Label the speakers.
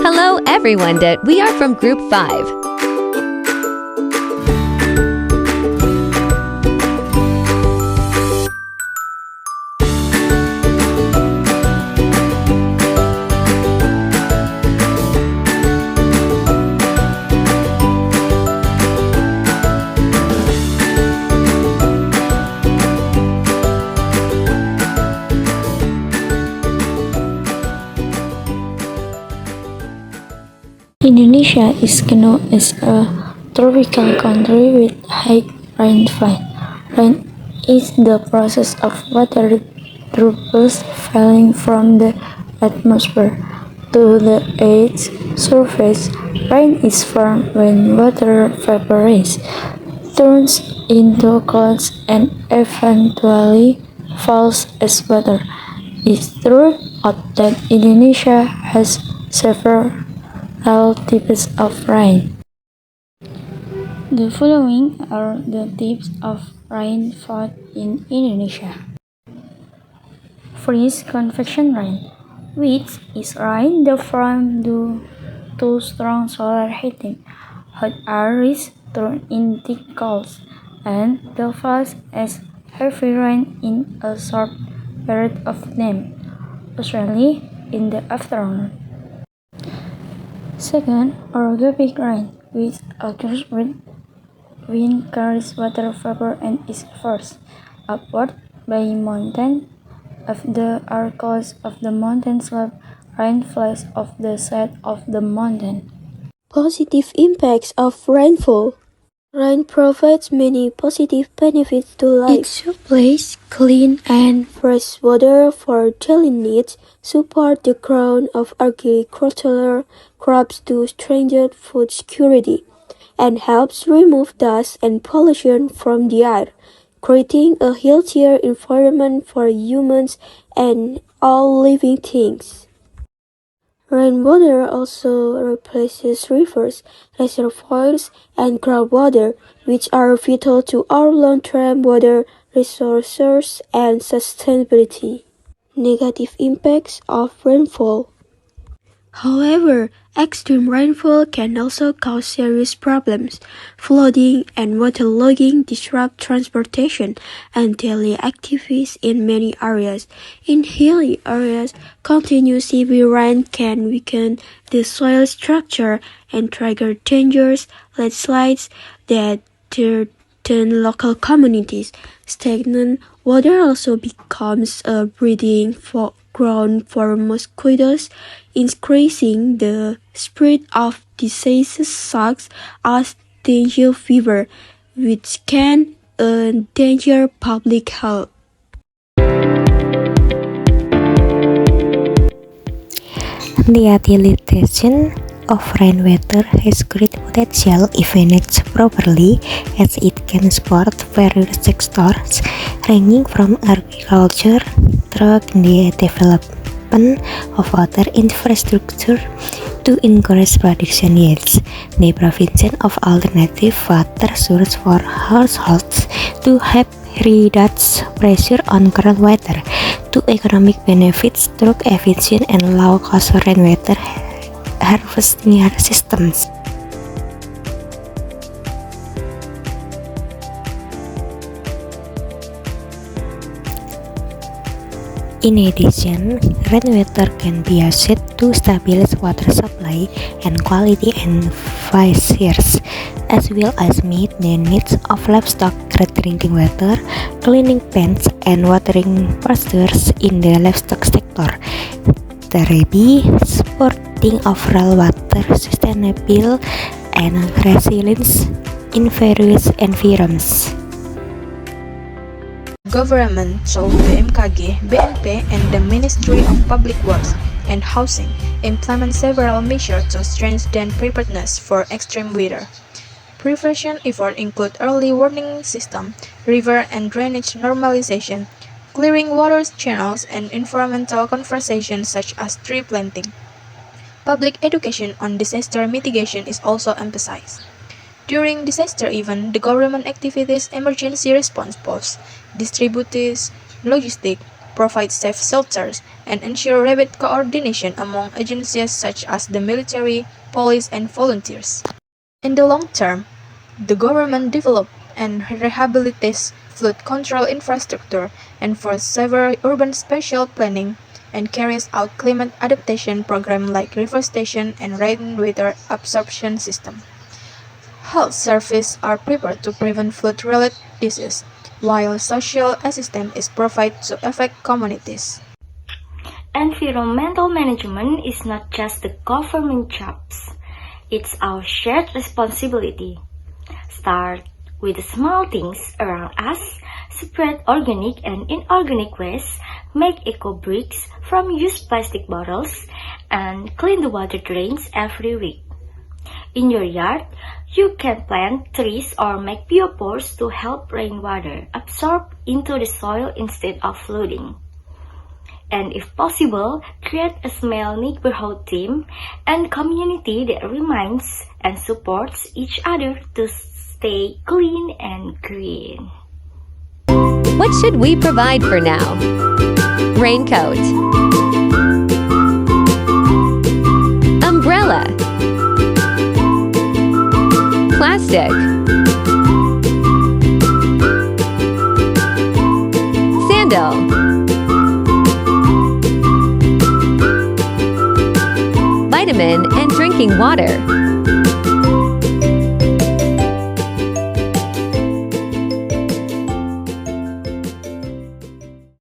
Speaker 1: Hello everyone, we are from Group 5.
Speaker 2: Indonesia is known as a tropical country with high rainfall. Rain is the process of water droplets falling from the atmosphere to the Earth's surface. Rain is formed when water evaporates, turns into clouds, and eventually falls as water. It's true that Indonesia has several types of rain. The following are the types of rain found in Indonesia. First, convection rain, which is rain that forms due to strong solar heating. Hot air is turned into cold, and that falls as heavy rain in a short period of time, usually in the afternoon. Second, orographic rain, which occurs when wind carries water vapor and is forced upward by mountain. If the are close of the mountain slope, rain falls off the side of the mountain.
Speaker 3: Positive impacts of rainfall. Rain provides many positive benefits to life. It supplies clean and fresh water for daily needs, support the growth of agricultural crops to strengthen food security, and helps remove dust and pollution from the air, creating a healthier environment for humans and all living things. Rainwater also replaces rivers, reservoirs, and groundwater, which are vital to our long-term water resources and sustainability. Negative impacts of rainfall. However, extreme rainfall can also cause serious problems. Flooding and waterlogging disrupt transportation and daily activities in many areas. In hilly areas, continuous heavy rain can weaken the soil structure and trigger dangerous landslides that threaten local communities. Stagnant water also becomes a breeding ground for mosquitoes, increasing the spread of diseases such as dengue fever, which can endanger public health.
Speaker 4: The utilization of rainwater has great potential if managed properly, as it can support various sectors ranging from agriculture through the development of water infrastructure to increase production yields, the provision of alternative water sources for households to help reduce pressure on groundwater, to economic benefits through efficient and low-cost rainwater harvesting systems. In addition, rainwater can be used to stabilize water supply and quality and fisheries, as well as meet the needs of livestock, drinking water, cleaning pens, and watering pastures in the livestock sector. Thereby, supporting overall water sustainable and resilience in various environments.
Speaker 5: Government, so BMKG, BNP, and the Ministry of Public Works and Housing implement several measures to strengthen preparedness for extreme weather. Prevention efforts include early warning system, river and drainage normalization, clearing water channels, and environmental conservation such as tree planting. Public education on disaster mitigation is also emphasized. During disaster event, the government activities emergency response posts, distributes logistics, provide safe shelters, and ensure rapid coordination among agencies such as the military, police, and volunteers. In the long term, the government develops and rehabilitates flood control infrastructure, enforces severe urban spatial planning, and carries out climate adaptation programs like reforestation and rainwater absorption system. Health services are prepared to prevent flood-related disease, while social assistance is provided to affect communities.
Speaker 6: Environmental management is not just the government jobs, it's our shared responsibility. Start with the small things around us, separate organic and inorganic waste, make eco-bricks from used plastic bottles, and clean the water drains every week. In your yard, you can plant trees or make biopores to help rainwater absorb into the soil instead of flooding. And if possible, create a small neighborhood team and community that reminds and supports each other to stay clean and green.
Speaker 1: What should we provide for now? Raincoat, umbrella, plastic, sandal, vitamin and drinking water.